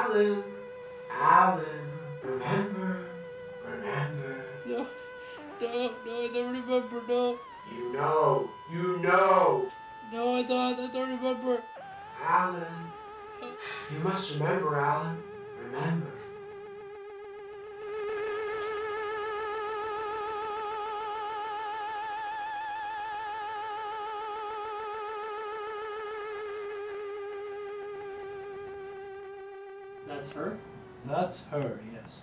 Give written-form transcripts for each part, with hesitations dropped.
Alan, Alan, remember, remember. No, I don't remember, no. You know, you know. No, I don't remember. Alan, you must remember, Alan, remember. That's her? That's her, yes.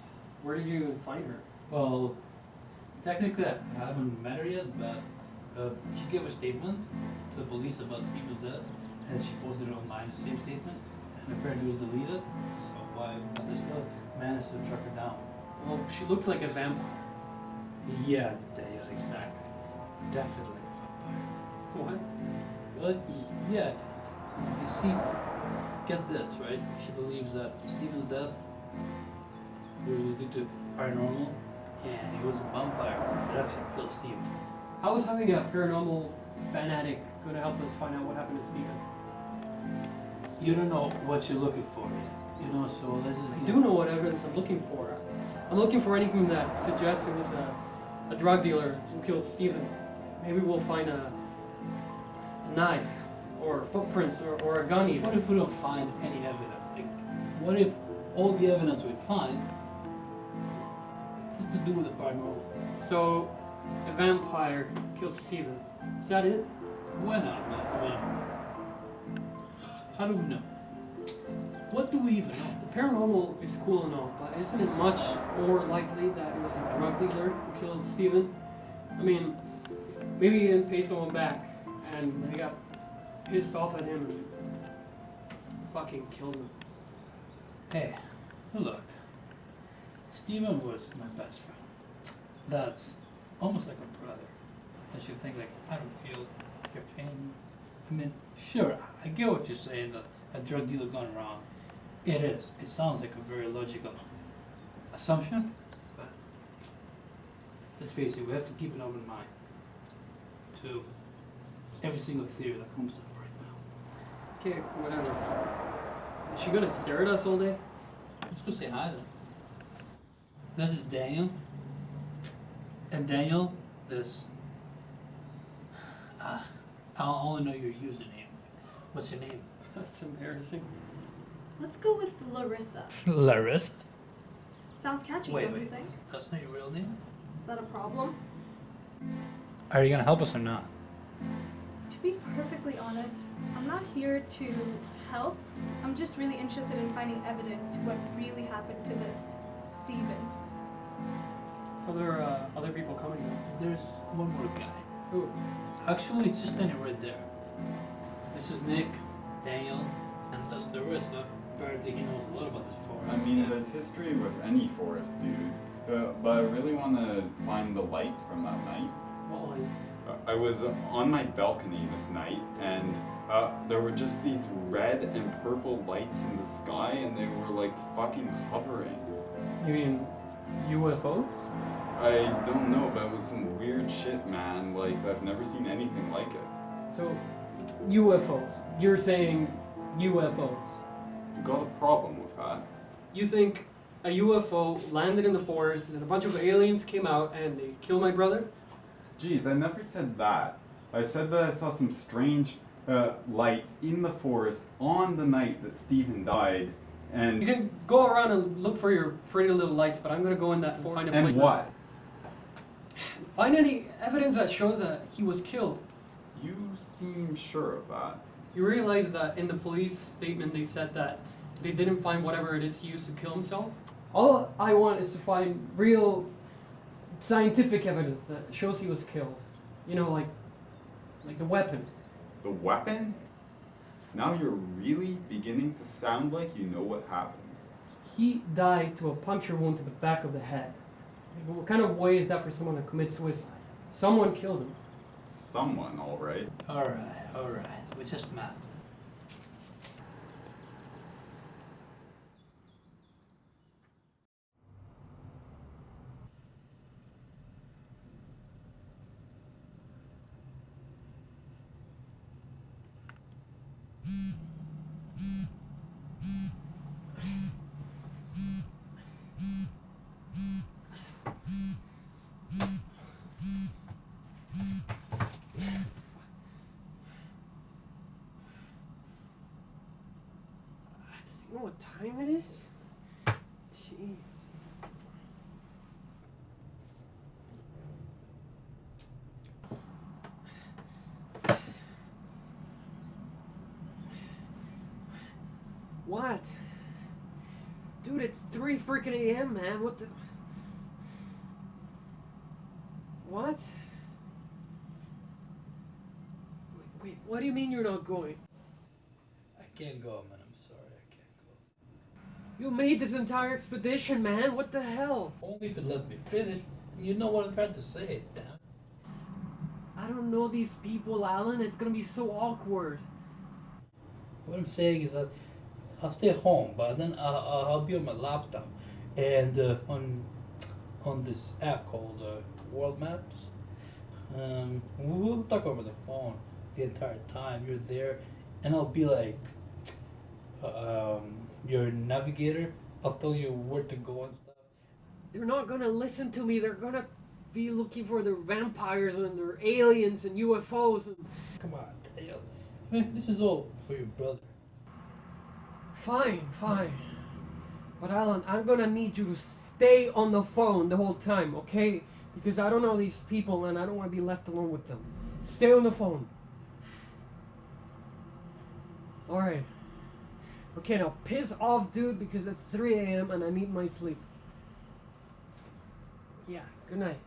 Where did you even find her? Well, technically I haven't met her yet, but she gave a statement to the police about Stephen's death, and she posted it online, the same statement, and apparently it was deleted, but they still managed to track her down. Well, she looks like a vampire. Yeah, exactly. Definitely a vampire. What? Well, yeah, you see, get this, right? She believes that Stephen's death was due to paranormal, and he was a vampire that actually killed Stephen. How is having a paranormal fanatic going to help us find out what happened to Stephen? You don't know what you're looking for yet, you know, so let's just... I do know what evidence I'm looking for. I'm looking for anything that suggests it was a drug dealer who killed Stephen. Maybe we'll find a knife, or footprints, or a gun even. What if we don't find any evidence? Like, what if all the evidence we find is to do with the paranormal? So, a vampire killed Stephen. Is that it? Why not, man? I mean, how do we know? What do we even know? The paranormal is cool and all, but isn't it much more likely that it was a drug dealer who killed Stephen? I mean, maybe he didn't pay someone back, and they got pissed off at him and fucking killed him. Hey, look. Stephen was my best friend. That's almost like a brother. Don't you think, like, I don't feel your pain? I mean, sure, I get what you're saying, that a drug dealer gone wrong. It is. It sounds like a very logical assumption, but let's face it, we have to keep an open mind to every single theory that comes up right now. Okay, whatever. Is she gonna stare at us all day? Let's go say hi then. This is Daniel. And Daniel, this... I only know your username. What's your name? That's embarrassing. Let's go with Larissa. Larissa? Sounds catchy, don't you think? That's not your real name? Is that a problem? Are you gonna help us or not? To be perfectly honest, I'm not here to help. I'm just really interested in finding evidence to what really happened to this Stephen. So there are other people coming now. There's one more guy. Who? Actually, it's just standing right there. This is Nick, Daniel, and that's Larissa. Apparently he knows a lot about this forest. I mean, there's history with any forest, dude. But I really want to find the lights from that night. What lights? I was on my balcony this night, and there were just these red and purple lights in the sky, and they were like fucking hovering. You mean UFOs? I don't know, but it was some weird shit, man. Like, I've never seen anything like it. So, UFOs. You're saying UFOs. You got a problem with that? You think a UFO landed in the forest and a bunch of aliens came out and they killed my brother? Jeez, I never said that. I said that I saw some strange lights in the forest on the night that Stephen died, and... You can go around and look for your pretty little lights, but I'm gonna go in that forest and find a place. And what? Find any evidence that shows that he was killed. You seem sure of that. You realize that in the police statement they said that they didn't find whatever it is he used to kill himself? All I want is to find real scientific evidence that shows he was killed. You know, like the weapon. The weapon? Now you're really beginning to sound like you know what happened. He died to a puncture wound to the back of the head. What kind of way is that for someone to commit suicide? Someone killed him. Someone, alright. Alright. We just met. Hey, Daniel. You know what time it is? Jeez. What? Dude, it's 3 freaking a.m., man. What the... What? Wait, what do you mean you're not going? I can't go, man. I'm sorry. I can't go. You made this entire expedition, man. What the hell? Only if it let me finish. You know what I'm trying to say, damn. I don't know these people, Alan. It's gonna be so awkward. What I'm saying is that I'll stay home, but then I'll be on my laptop and on this app called World Maps. We'll talk over the phone the entire time you're there, and I'll be like your navigator. I'll tell you where to go and stuff. They're not gonna listen to me. They're gonna be looking for their vampires and their aliens and UFOs and... Come on, Dale. Man, this is all for your brother. Fine. But Alan, I'm gonna need you to stay on the phone the whole time, okay? Because I don't know these people and I don't want to be left alone with them. Stay on the phone. Alright. Okay, now piss off, dude, because it's 3 a.m. and I need my sleep. Yeah, good night.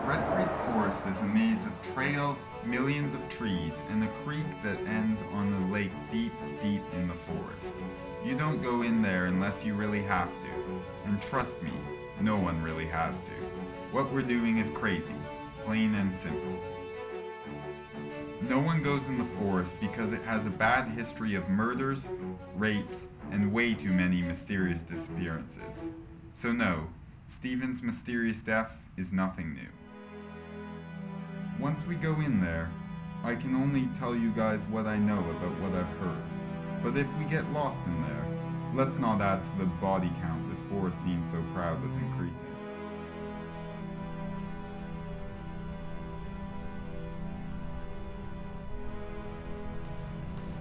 Red Creek Forest is a maze of trails, millions of trees, and a creek that ends on a lake deep, deep in the forest. You don't go in there unless you really have to. And trust me, no one really has to. What we're doing is crazy, plain and simple. No one goes in the forest because it has a bad history of murders, rapes, and way too many mysterious disappearances. So no, Stephen's mysterious death is nothing new. Once we go in there, I can only tell you guys what I know about what I've heard. But if we get lost in there, let's not add to the body count this forest seems so proud of increasing.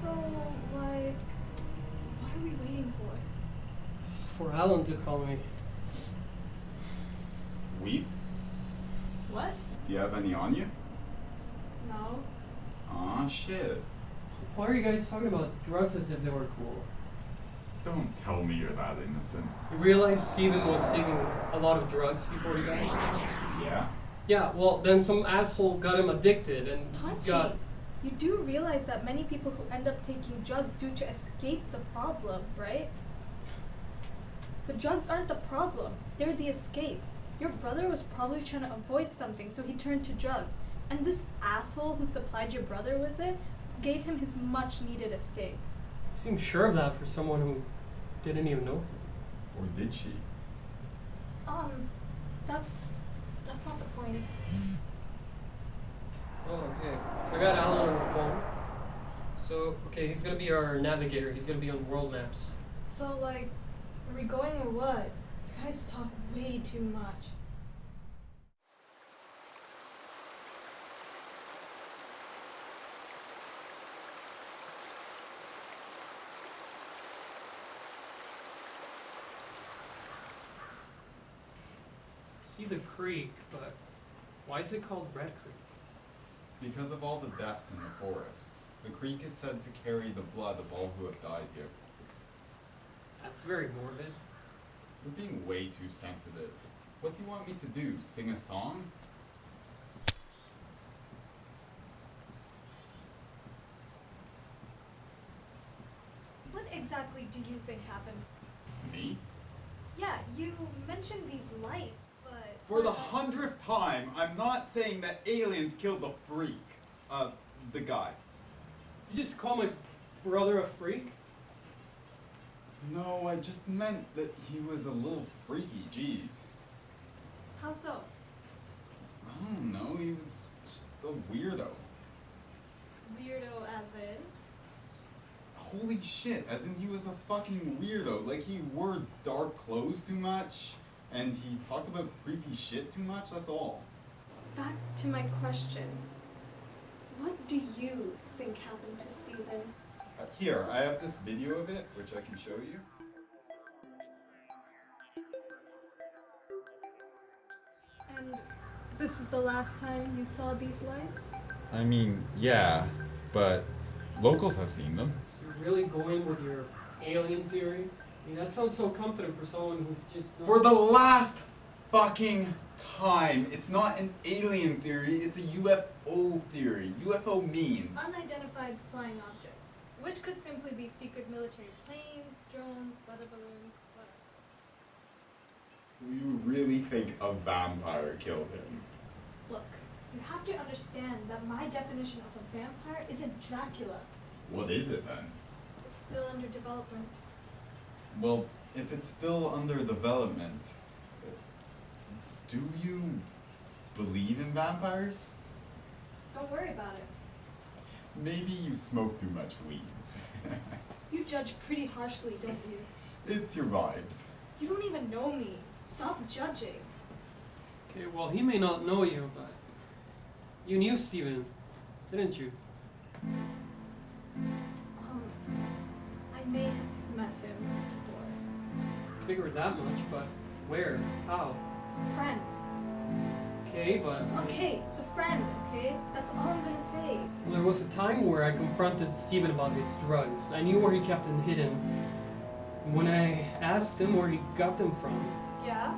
So, like, what are we waiting for? For Alan to call me. Weed? What? Do you have any on you? No. Aw, shit. Why are you guys talking about drugs as if they were cool? Don't tell me you're that innocent. You realize Steven was taking a lot of drugs before he died? Yeah? Yeah, well, then some asshole got him addicted and Hachi, got... you do realize that many people who end up taking drugs do to escape the problem, right? The drugs aren't the problem, they're the escape. Your brother was probably trying to avoid something, so he turned to drugs. And this asshole who supplied your brother with it gave him his much needed escape. You seem sure of that for someone who didn't even know. Or did she? That's not the point. Oh, okay. So I got Alan on the phone. So, okay, he's gonna be our navigator. He's gonna be on world maps. So, like, are we going or what? You guys talk way too much. See the creek, but why is it called Red Creek? Because of all the deaths in the forest. The creek is said to carry the blood of all who have died here. That's very morbid. You're being way too sensitive. What do you want me to do? Sing a song? What exactly do you think happened? Me? Yeah, you mentioned these lights, but... For the 100th time, I'm not saying that aliens killed the freak. The guy. You just call my brother a freak? No, I just meant that he was a little freaky, jeez. How so? I don't know, he was just a weirdo. Weirdo as in? Holy shit, as in he was a fucking weirdo. Like he wore dark clothes too much, And he talked about creepy shit too much, that's all. Back to my question. What do you think happened to Stephen? Here, I have this video of it, which I can show you. And this is the last time you saw these lights? I mean, yeah, but locals have seen them. So you're really going with your alien theory? I mean, that sounds so confident for someone who's just not... For the last fucking time, it's not an alien theory, it's a UFO theory. UFO means... Unidentified flying objects, which could simply be secret military planes, drones, weather balloons, whatever. You really think a vampire killed him? Look, you have to understand that my definition of a vampire isn't Dracula. What is it then? It's still under development. Well, if it's still under development, do you believe in vampires? Don't worry about it. Maybe you smoke too much weed. You judge pretty harshly, don't you? It's your vibes. You don't even know me. Stop judging. Okay, well, he may not know you, but you knew Stephen, didn't you? I may have met him before. Figured that much, but where? How? Friend. Okay, but... Okay, it's a friend, okay? That's all I'm gonna say. Well, there was a time where I confronted Stephen about his drugs. I knew where he kept them hidden. When I asked him where he got them from, Yeah?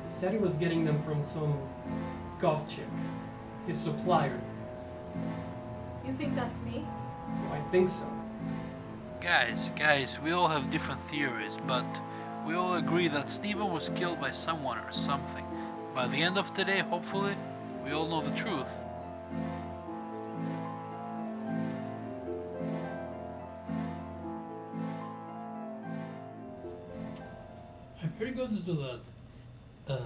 he said he was getting them from some goth chick, his supplier. You think that's me? Well, I think so. Guys, we all have different theories, but we all agree that Stephen was killed by someone or something. By the end of today, hopefully, we all know the truth. I'm pretty good to do that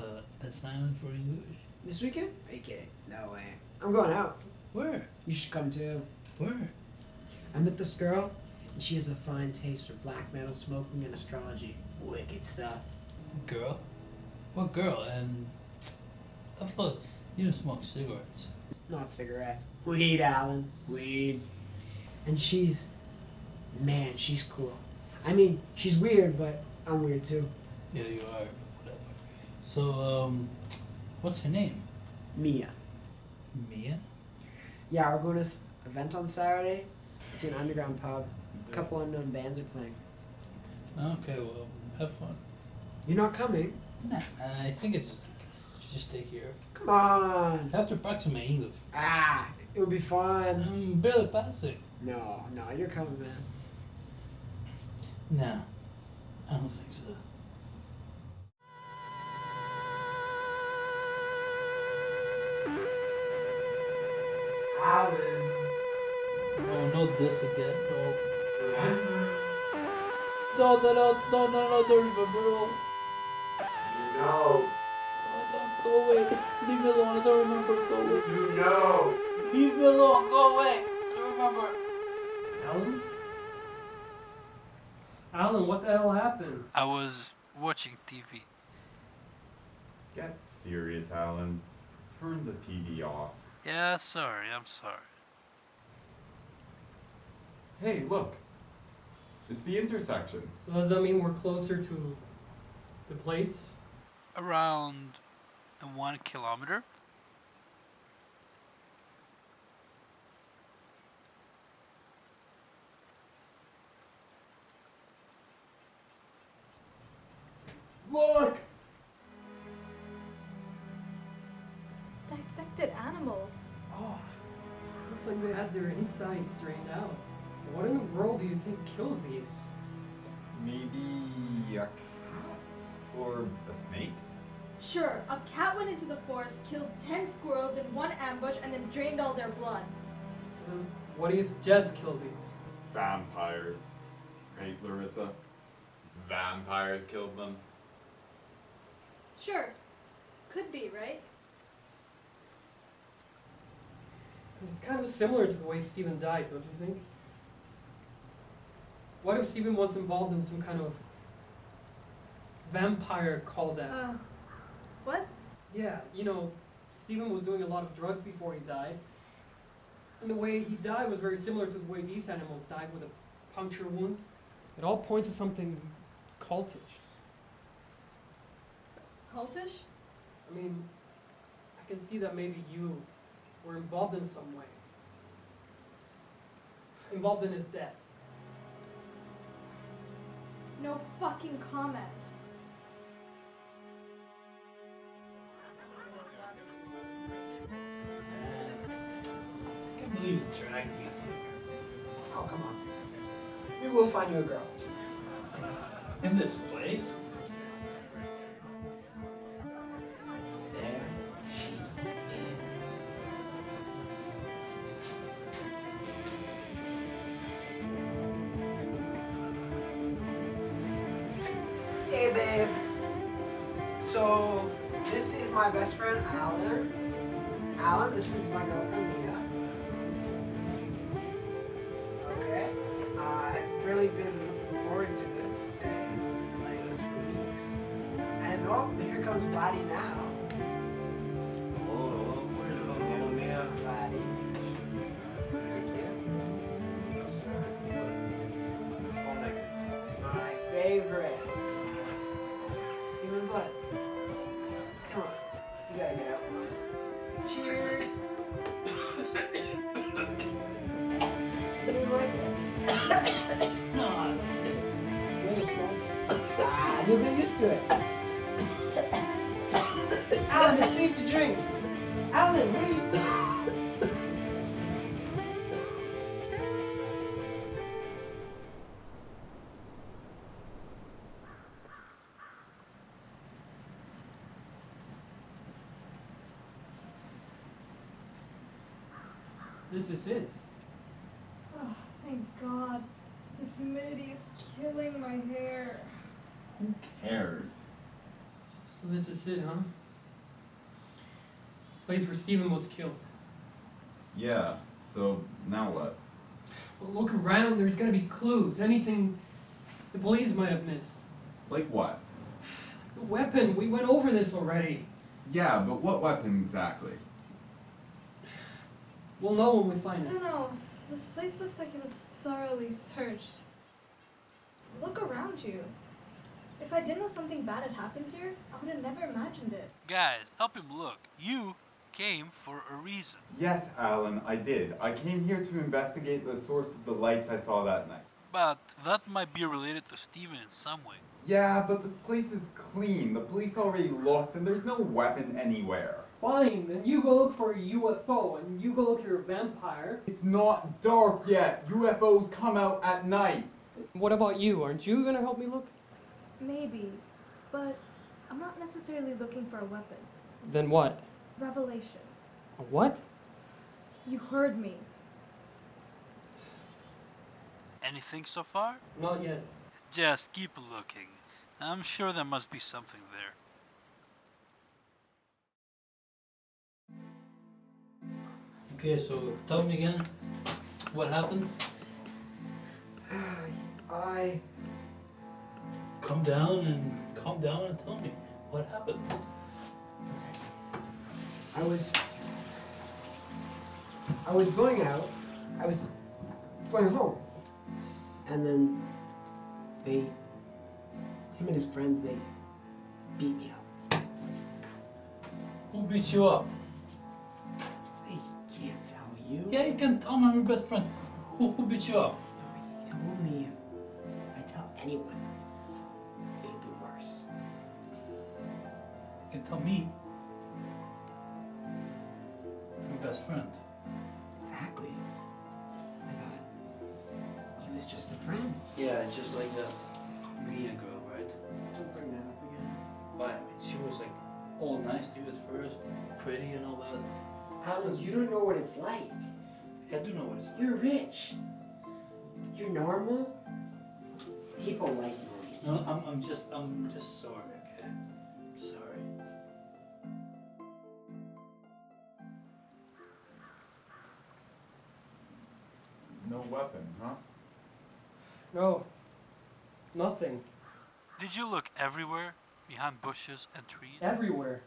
assignment for English. This weekend? Are you kidding? No way. I'm going out. Where? You should come too. Where? I'm with this girl, and she has a fine taste for black metal, smoking, and astrology. Wicked stuff. Girl? What girl? And I thought you don't smoke cigarettes. Not cigarettes. Weed, Alan. Weed. And she's... Man, she's cool. I mean, she's weird, but I'm weird too. Yeah, you are. Whatever. So, what's her name? Mia. Mia? Yeah, we're going to this event on Saturday. It's an underground pub. A couple unknown bands are playing. Okay, well, have fun. You're not coming? Nah, man, I think I should just stay here. Come on. I have to practice my English. Ah, it'll be fun. I'm barely passing. No, you're coming, man. No, I don't think so. Alan, No, not this again. No. remember? No, don't remember. No. You know. Oh, don't go away. Leave me alone. I don't remember. Go away. You know. Leave me alone. Go away. I don't remember. Alan? Alan, what the hell happened? I was watching TV. Get serious, Alan. Turn the TV off. Yeah, sorry. I'm sorry. Hey, look. It's the intersection. So does that mean we're closer to the place? Around 1 kilometer. Look! Dissected animals. Oh, looks like they had their insides drained out. What in the world do you think killed these? Maybe a cat? Or a snake? Sure, a cat went into the forest, killed 10 squirrels in one ambush, and then drained all their blood. What do you suggest killed these? Vampires. Right, Larissa? Vampires killed them. Sure. Could be, right? It's kind of similar to the way Stephen died, don't you think? What if Stephen was involved in some kind of vampire call that What? Yeah, Stephen was doing a lot of drugs before he died. And the way he died was very similar to the way these animals died, with a puncture wound. It all points to something cultish. Cultish? I mean, I can see that maybe you were involved in some way. Involved in his death. No fucking comment. I can't believe it dragged me here. Oh, come on. Maybe we'll find you a girl. In this place? There she is. Hey, babe. So, this is my best friend, Alan. Alan, this is my girlfriend, Mia. Okay. I've really been looking forward to this day, playing this for weeks. And oh, here comes Vladdy now. Oh, Mia. Vladdy. Thank you. My favorite. Human blood. Come on. You gotta get out. Cheers. You didn't like it? No, I don't know. Little salt. Ah, you'll get used to it. Alan, it's safe to drink. Alan, what are you... This is it. Oh, thank God. This humidity is killing my hair. Who cares? So this is it, huh? Place where Stephen was killed. Yeah, so now what? Well, look around, there's gotta be clues. Anything the police might have missed. Like what? The weapon, we went over this already. Yeah, but what weapon exactly? We'll know when we find I it. don't know. This place looks like it was thoroughly searched. Look around you. If I didn't know something bad had happened here, I would have never imagined it. Guys, help him look. You came for a reason. Yes, Alan, I did. I came here to investigate the source of the lights I saw that night. But that might be related to Steven in some way. Yeah, but this place is clean. The police already looked, and there's no weapon anywhere. Fine, then you go look for a UFO, and you go look for a vampire. It's not dark yet. UFOs come out at night. What about you? Aren't you gonna help me look? Maybe, but I'm not necessarily looking for a weapon. Then what? Revelation. A what? You heard me. Anything so far? Not yet. Just keep looking. I'm sure there must be something there. Okay, so tell me again what happened. I... Calm down and tell me what happened. I was going out. I was going home. And then him and his friends, they beat me up. Who beat you up? I can't tell you. Yeah, you can tell me, I'm your best friend. Who beat you up? No, he told me if I tell anyone, it'll be worse. You can tell me. I'm your best friend. Exactly. I thought he was just a friend. Yeah, just like that Mia girl, right? Don't bring that up again. Why? I mean, she was like all nice to you at first, pretty and all that. Alan, you don't know what it's like. I do know what it's like. You're rich. You're normal. People like normal. No, I'm just sorry, okay? I'm sorry. No weapon, huh? No. Nothing. Did you look everywhere? Behind bushes and trees? Everywhere.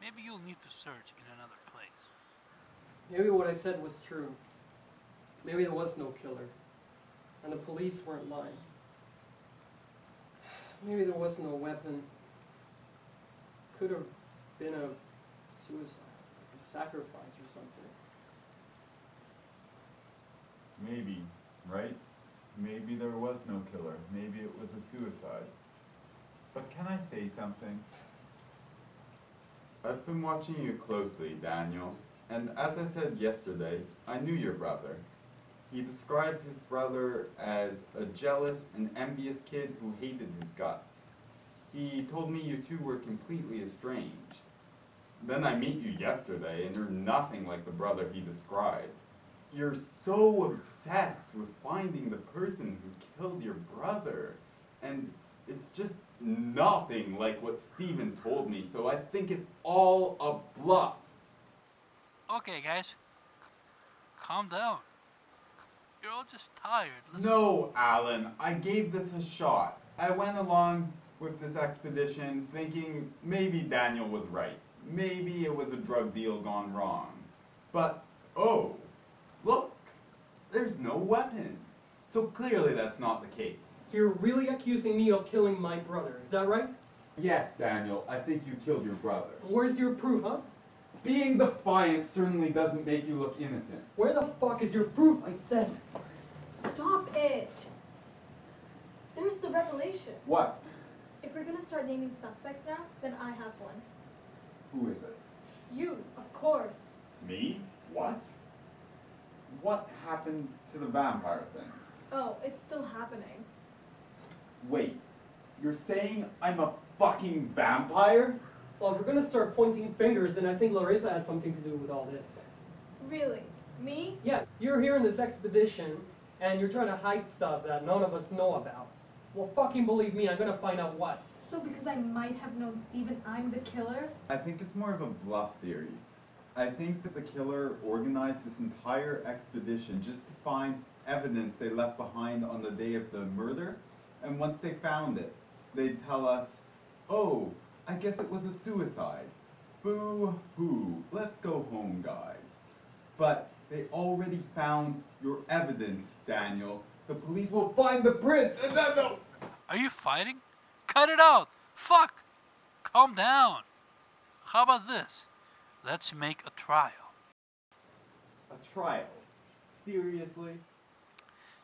Maybe you'll need to search in another place. Maybe what I said was true. Maybe there was no killer. And the police weren't lying. Maybe there was no weapon. Could have been a suicide, like a sacrifice or something. Maybe, right? Maybe there was no killer. Maybe it was a suicide. But can I say something? I've been watching you closely, Daniel, and as I said yesterday, I knew your brother. He described his brother as a jealous and envious kid who hated his guts. He told me you two were completely estranged. Then I meet you yesterday, and you're nothing like the brother he described. You're so obsessed with finding the person who killed your brother, and it's just nothing like what Steven told me, so I think it's all a bluff. Okay, guys. Calm down. You're all just tired. No, Alan, I gave this a shot. I went along with this expedition thinking maybe Daniel was right. Maybe it was a drug deal gone wrong. But, oh, look, there's no weapon. So clearly that's not the case. So you're really accusing me of killing my brother, is that right? Yes, Daniel, I think you killed your brother. Where's your proof, huh? Being defiant certainly doesn't make you look innocent. Where the fuck is your proof, I said? Stop it! There's the revelation. What? If we're gonna start naming suspects now, then I have one. Who is it? You, of course. Me? What? What happened to the vampire thing? Oh, it's still happening. Wait, you're saying I'm a fucking vampire? Well, if we're gonna start pointing fingers, then I think Larissa had something to do with all this. Really? Me? Yeah, you're here in this expedition, and you're trying to hide stuff that none of us know about. Well, fucking believe me, I'm gonna find out what. So because I might have known Steven, I'm the killer? I think it's more of a bluff theory. I think that the killer organized this entire expedition just to find evidence they left behind on the day of the murder, and once they found it, they'd tell us, oh, I guess it was a suicide. Boo-hoo, let's go home, guys. But they already found your evidence, Daniel. The police will find the prints, and then they'll... Are you fighting? Cut it out! Fuck! Calm down. How about this? Let's make a trial. A trial? Seriously?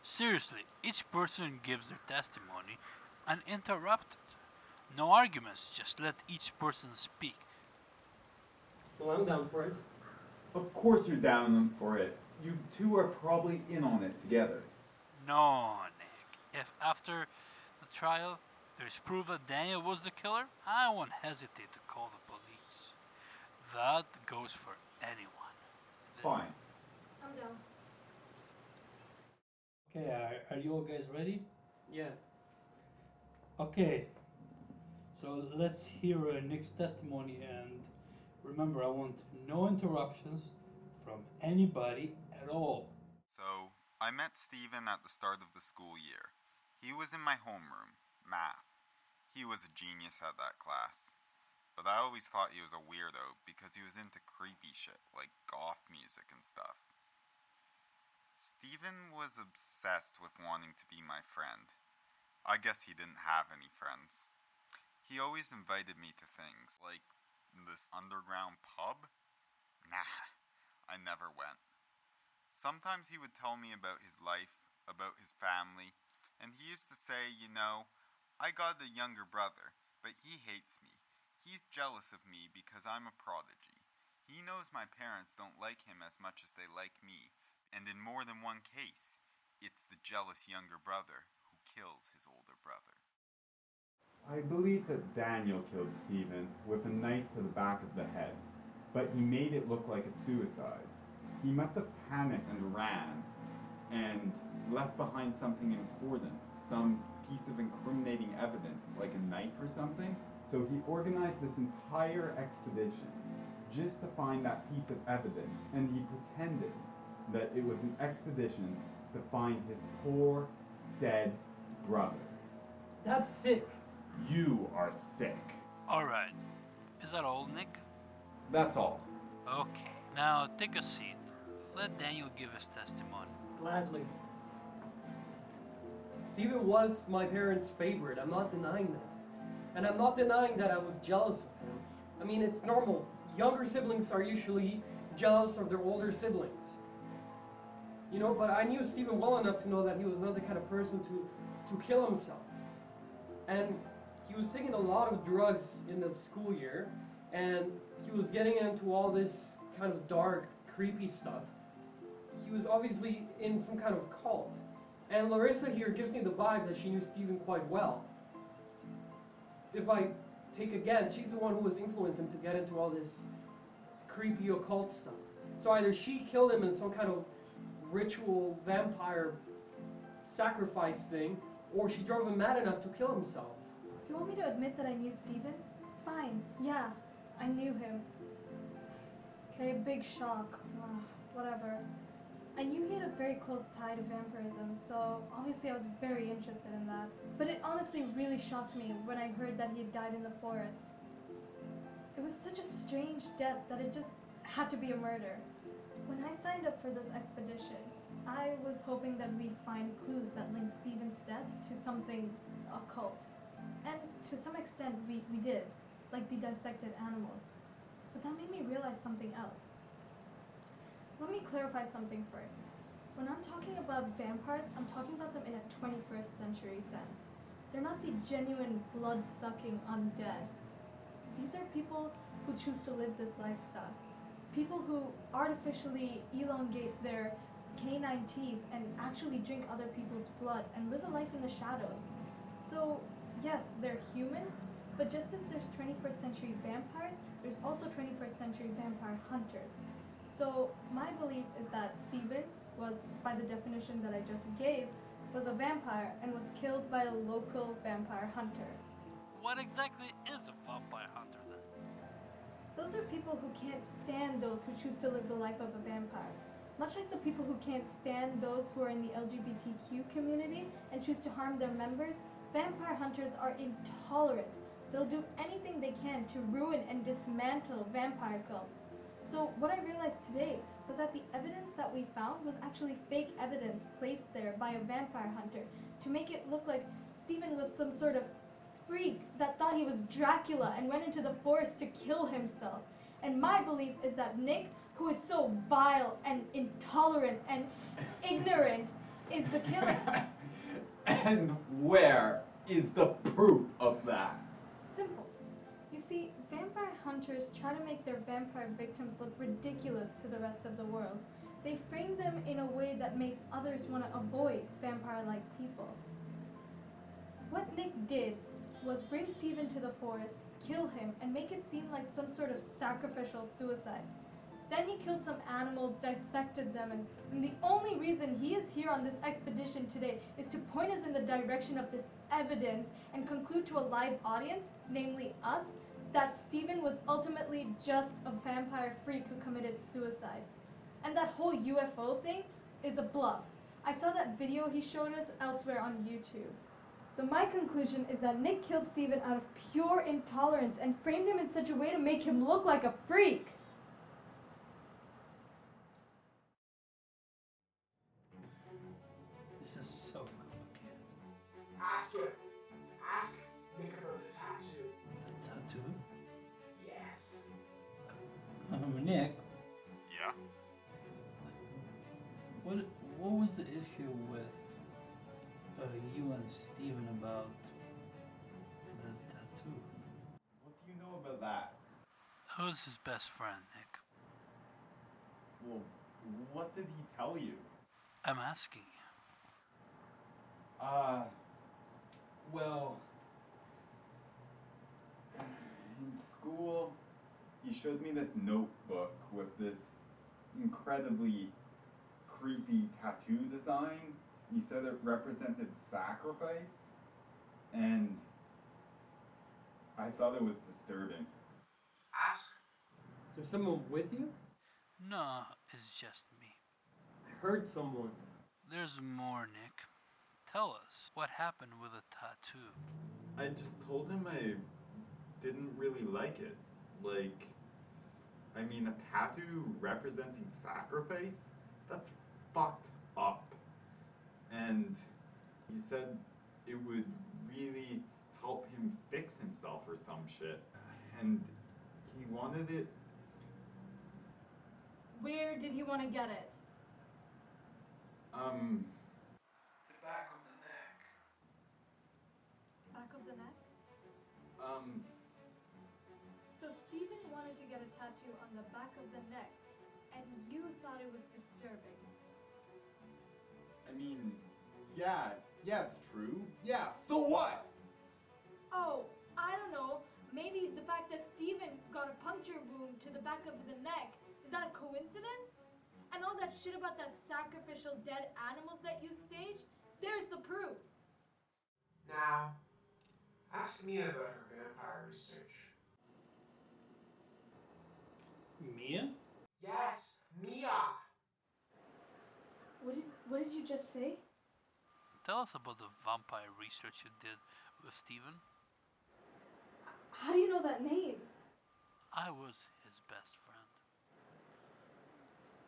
Seriously, each person gives their testimony uninterrupted. No arguments, just let each person speak. Well, I'm down for it. Of course you're down for it. You two are probably in on it together. No, Nick. If after the trial there's proof that Daniel was the killer, I won't hesitate to call the police. That goes for anyone. Fine. I'm down. Okay, are you all guys ready? Yeah. Okay, so let's hear Nick's testimony, and remember, I want no interruptions from anybody at all. So, I met Steven at the start of the school year. He was in my homeroom, math. He was a genius at that class. But I always thought he was a weirdo because he was into creepy shit like goth music and stuff. Steven was obsessed with wanting to be my friend. I guess he didn't have any friends. He always invited me to things like this underground pub. Nah, I never went. Sometimes he would tell me about his life, about his family, and he used to say, you know, I got a younger brother, but he hates me. He's jealous of me because I'm a prodigy. He knows my parents don't like him as much as they like me, and in more than one case, it's the jealous younger brother who kills his older brother. I believe that Daniel killed Steven with a knife to the back of the head, but he made it look like a suicide. He must have panicked and ran, and left behind something important, some piece of incriminating evidence, like a knife or something. So he organized this entire expedition just to find that piece of evidence, and he pretended that it was an expedition to find his poor, dead brother. That's sick. You are sick. Alright. Is that all, Nick? That's all. Okay. Now take a seat. Let Daniel give his testimony. Gladly. Steven was my parents' favorite. I'm not denying that. And I'm not denying that I was jealous of him. I mean, it's normal. Younger siblings are usually jealous of their older siblings. You know, but I knew Steven well enough to know that he was not the kind of person to kill himself. And he was taking a lot of drugs in the school year, and he was getting into all this kind of dark, creepy stuff. He was obviously in some kind of cult. And Larissa here gives me the vibe that she knew Steven quite well. If I take a guess, she's the one who was influencing him to get into all this creepy occult stuff. So either she killed him in some kind of ritual vampire sacrifice thing, or she drove him mad enough to kill himself. You want me to admit that I knew Steven? Fine, yeah, I knew him. Okay, big shock. Whatever. I knew he had a very close tie to vampirism, so obviously I was very interested in that. But it honestly really shocked me when I heard that he had died in the forest. It was such a strange death that it just had to be a murder. When I signed up for this expedition, I was hoping that we'd find clues that link Steven's death to something occult. And to some extent we did, like the dissected animals. But that made me realize something else. Let me clarify something first. When I'm talking about vampires, I'm talking about them in a 21st century sense. They're not the genuine blood-sucking undead. These are people who choose to live this lifestyle. People who artificially elongate their canine teeth and actually drink other people's blood and live a life in the shadows. So, yes, they're human, but just as there's 21st century vampires, there's also 21st century vampire hunters. So my belief is that Steven was, by the definition that I just gave, was a vampire and was killed by a local vampire hunter. What exactly is a vampire hunter then? Those are people who can't stand those who choose to live the life of a vampire. Much like the people who can't stand those who are in the LGBTQ community and choose to harm their members, vampire hunters are intolerant. They'll do anything they can to ruin and dismantle vampire cults. So what I realized today was that the evidence that we found was actually fake evidence placed there by a vampire hunter to make it look like Steven was some sort of freak that thought he was Dracula and went into the forest to kill himself. And my belief is that Nick, who is so vile and intolerant and ignorant, is the killer. And where is the proof of that? Simple. You see, vampire hunters try to make their vampire victims look ridiculous to the rest of the world. They frame them in a way that makes others want to avoid vampire-like people. What Nick did was bring Steven to the forest, kill him, and make it seem like some sort of sacrificial suicide. Then he killed some animals, dissected them, and the only reason he is here on this expedition today is to point us in the direction of this evidence and conclude to a live audience, namely us, that Steven was ultimately just a vampire freak who committed suicide. And that whole UFO thing is a bluff. I saw that video he showed us elsewhere on YouTube. So my conclusion is that Nick killed Steven out of pure intolerance and framed him in such a way to make him look like a freak. This is so complicated. Ask him. Ask Nick about the tattoo. The tattoo? Yes. Nick, Yeah? what was the issue with you and Steven about the tattoo? What do you know about that? Who's his best friend, Nick? Well, what did he tell you? I'm asking you. Well, in school, he showed me this notebook with this incredibly creepy tattoo design. He said it represented sacrifice, and I thought it was disturbing. Ask. Is there someone with you? No, it's just me. I heard someone. There's more, Nick. Tell us, what happened with the tattoo? I just told him I didn't really like it. Like, I mean, a tattoo representing sacrifice? That's fucked up. And he said it would really help him fix himself or some shit. And he wanted it. Where did he want to get it? The back of the neck. Back of the neck? um, So Stephen wanted to get a tattoo on the back of the neck, and you thought it was disturbing. I mean, yeah, it's true. Yeah, so what? Oh, I don't know. Maybe the fact that Stephen got a puncture wound to the back of the neck, is that a coincidence? And all that shit about that sacrificial dead animals that you staged, there's the proof. Now, ask Mia about her vampire research. Mia? Yes, Mia! What did you just say? Tell us about the vampire research you did with Stephen. How do you know that name? I was his best friend.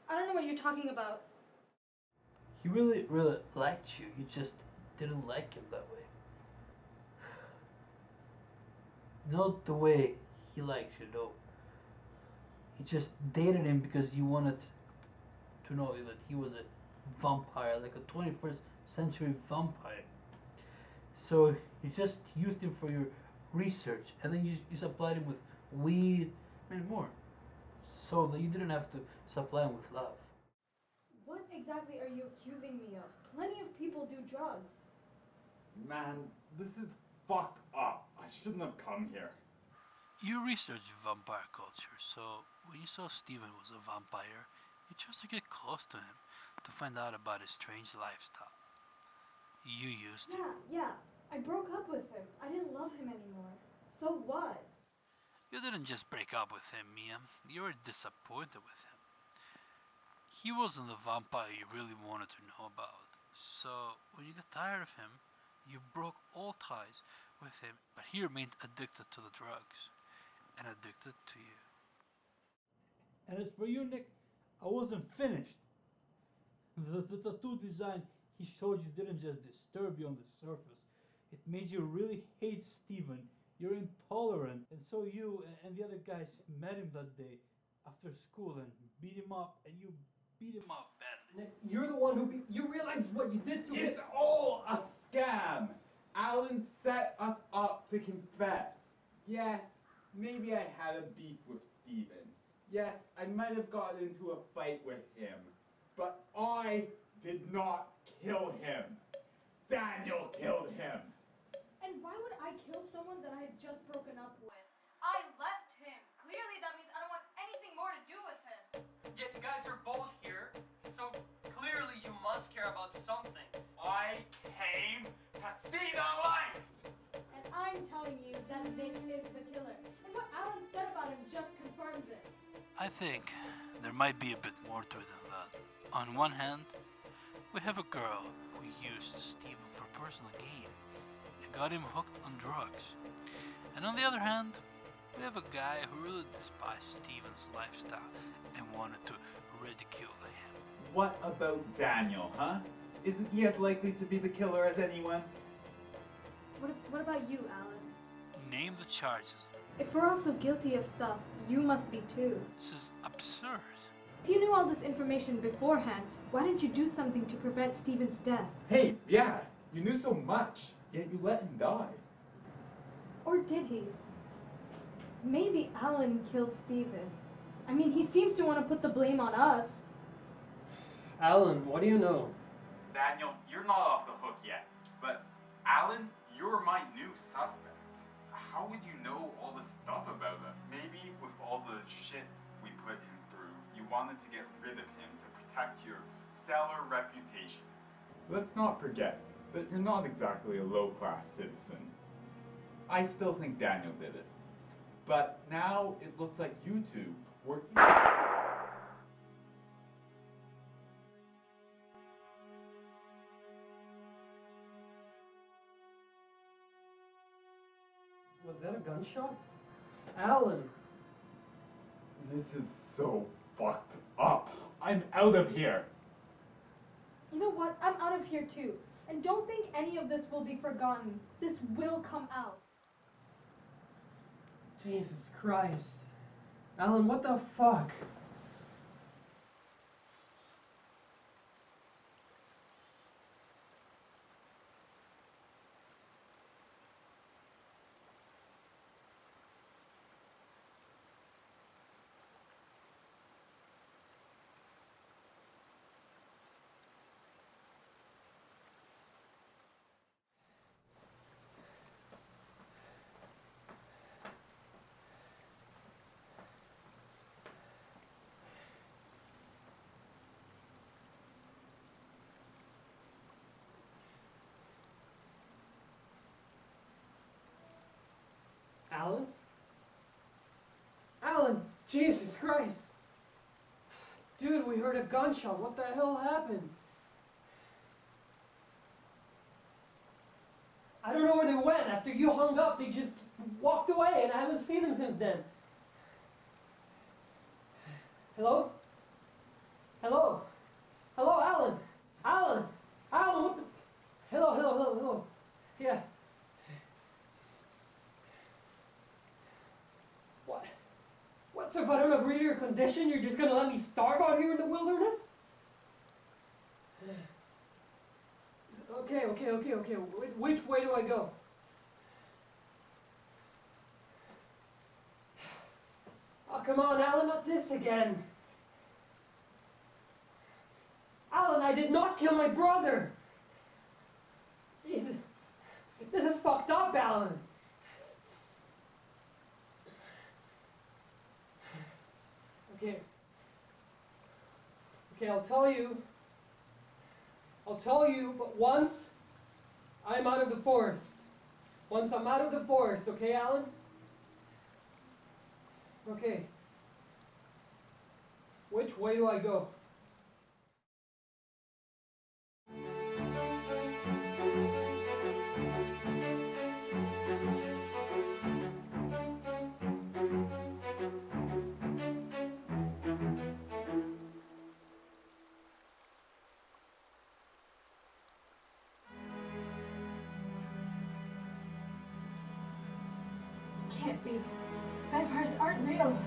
I don't know what you're talking about. He really, really liked you. You just didn't like him that way. Not the way he likes you, though. You just dated him because you wanted to know that he was a vampire, like a 21st century vampire. So you just used him for your research, and then you supplied him with weed and more, so that you didn't have to supply him with love. What exactly are you accusing me of? Plenty of people do drugs. Man, this is fucked up. I shouldn't have come here. You researched vampire culture, so when you saw Stephen was a vampire, you chose to get close to him to find out about his strange lifestyle. You used him. Yeah. I broke up with him. I didn't love him anymore. So what? You didn't just break up with him, Mia. You were disappointed with him. He wasn't the vampire you really wanted to know about. So when you got tired of him, you broke all ties with him, but he remained addicted to the drugs and addicted to you. And as for you, Nick, I wasn't finished. The tattoo design he showed you didn't just disturb you on the surface. It made you really hate Stephen. You're intolerant. And so you and the other guys met him that day after school and beat him up, and you beat him up badly. Nick, you're the one who you realize what you did to him. It's all a scam. Alan set us up to confess. Yes, maybe I had a beef with Stephen. Yes, I might have gotten into a fight with him. But I did not kill him. Daniel killed him. And why would I kill someone that I had just broken up with? I left him. Clearly that means I don't want anything more to do with him. Yet you guys are both here, so clearly you must care about something. I came to see the lights. And I'm telling you that Nick is the killer. And what Alan said about him just confirms it. I think there might be a bit more to it than that. On one hand, we have a girl who used Stephen for personal gain and got him hooked on drugs. And on the other hand, we have a guy who really despised Stephen's lifestyle and wanted to ridicule him. What about Daniel, huh? Isn't he as likely to be the killer as anyone? What about you, Alan? Name the charges. If we're also guilty of stuff, you must be too. This is absurd. If you knew all this information beforehand, why didn't you do something to prevent Stephen's death? Hey, yeah, you knew so much, yet you let him die. Or did he? Maybe Alan killed Stephen. I mean, he seems to want to put the blame on us. Alan, what do you know? Daniel, you're not off the hook yet, but Alan, you're my new suspect. How would you know all the stuff about us? Maybe with all the shit we put him through, you wanted to get rid of him to protect your stellar reputation. Let's not forget that you're not exactly a low-class citizen. I still think Daniel did it. But now it looks like you two were... Was that a gunshot? Alan. This is so fucked up. I'm out of here. You know what? I'm out of here too. And don't think any of this will be forgotten. This will come out. Jesus Christ. Alan, what the fuck? Alan? Alan! Jesus Christ! Dude, we heard a gunshot. What the hell happened? I don't know where they went. After you hung up, they just walked away, and I haven't seen them since then. Hello? Hello? Hello, Alan? Alan? Alan, what the... Hello. Yeah. What, so if I don't agree to your condition, you're just gonna let me starve out here in the wilderness? Okay. Which way do I go? Oh, come on, Alan, not this again. Alan, I did not kill my brother. Jesus, this is fucked up, Alan. Okay, I'll tell you, but once I'm out of the forest. Once I'm out of the forest, okay, Alan? Okay. Which way do I go? Can't be. Vampires aren't real.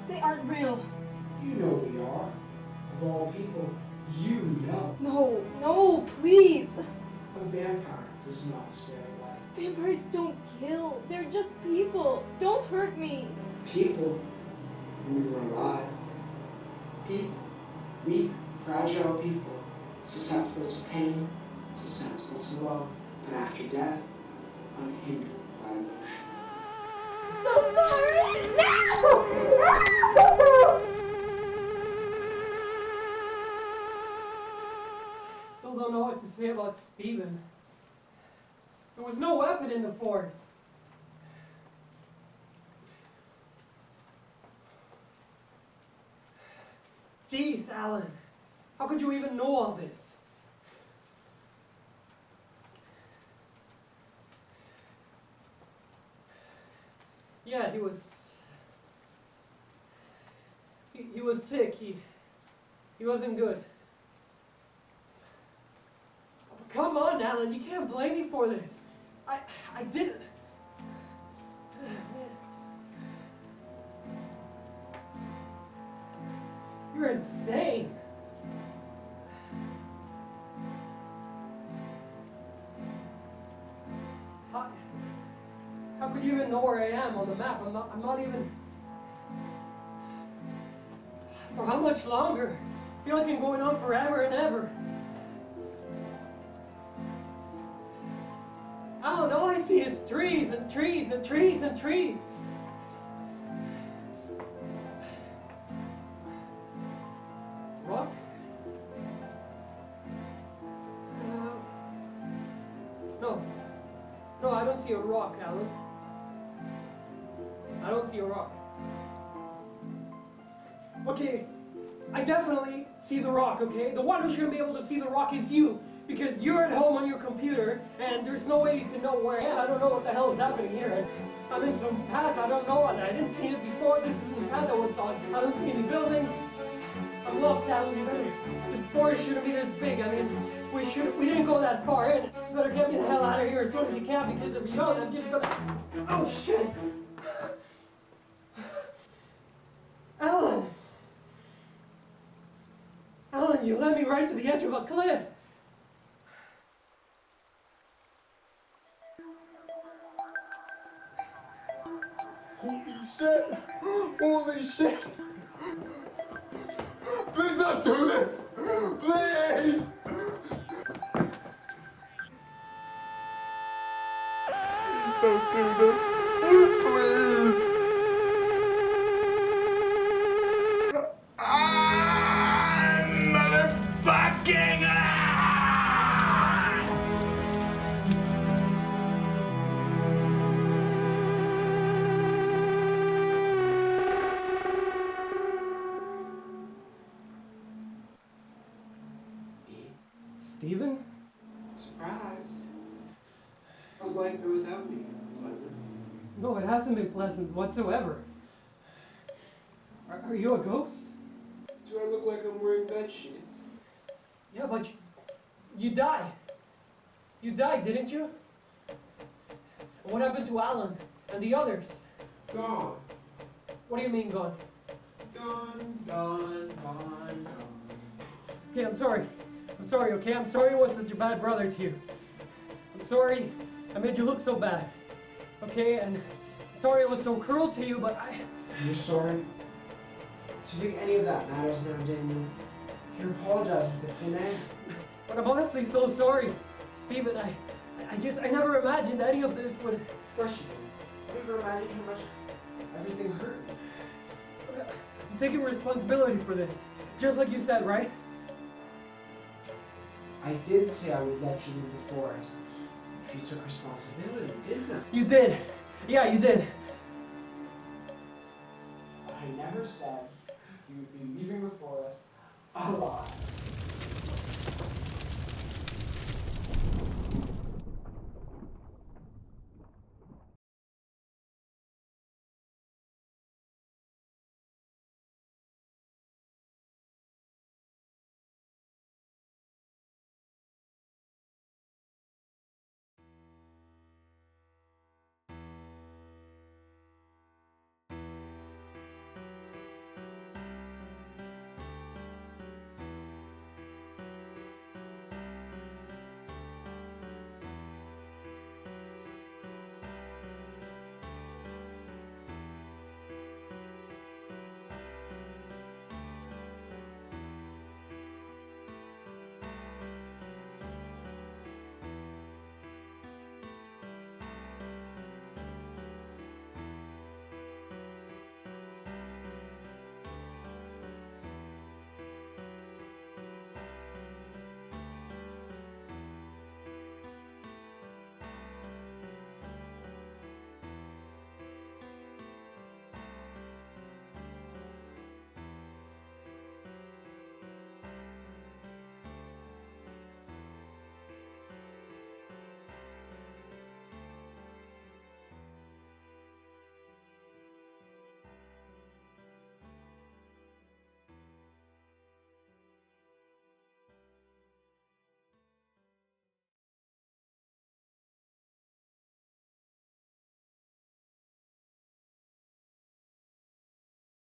They aren't real. You know we are. Of all people, you know. No, please. A vampire does not spare life. Vampires don't kill. They're just people. Don't hurt me. People, when we were alive. People, weak, fragile people, susceptible to pain, susceptible to love, but after death, unhindered by emotion. So sorry. No! Still don't know what to say about Steven. There was no weapon in the forest. Jeez, Alan. How could you even know all this? Yeah, he was sick. He wasn't good. Oh, come on, Alan, you can't blame me for this. I didn't. You're insane. How could you even know where I am on the map? I'm not even... For how much longer? I feel like I'm going on forever and ever. Alan, all I see is trees and trees and trees and trees. Rock? No, I don't see a rock, Alan. I don't see a rock. Okay, I definitely see the rock, okay? The one who shouldn't be able to see the rock is you, because you're at home on your computer, and there's no way you can know where I am. I don't know what the hell is happening here. I'm in some path I don't know, and I didn't see it before. This isn't the path I was on. I don't see any buildings. I'm lost, Alan. You better. The forest shouldn't be this big. I mean, we didn't go that far in. You better get me the hell out of here as soon as you can, because if you don't, I'm just gonna. Oh shit! Alan! Alan, you led me right to the edge of a cliff. Holy shit! Holy shit! Please don't do this! Please! Don't do this! Please! Motherfucking Steven? Surprise. How's life been without me? Pleasant. No, it hasn't been pleasant whatsoever. Are you a ghost? Do I look like I'm wearing bed sheets? Yeah, but you died. You died, didn't you? What happened to Alan and the others? Gone. What do you mean gone? Gone, gone, gone, gone. Okay, I'm sorry. I'm sorry, okay? I'm sorry I was such a bad brother to you. I'm sorry I made you look so bad. Okay, and sorry I was so cruel to you, but You're sorry? Do you think any of that matters now, Daniel? You're apologizing to thin air. But I'm honestly so sorry. Steven, I never imagined any of this would... Of course you didn't. I never imagined how much everything hurt me. I'm taking responsibility for this. Just like you said, right? I did say I would let you leave the forest if you took responsibility, didn't I? You did. Yeah, you did. But I never said you would be leaving the forest alive.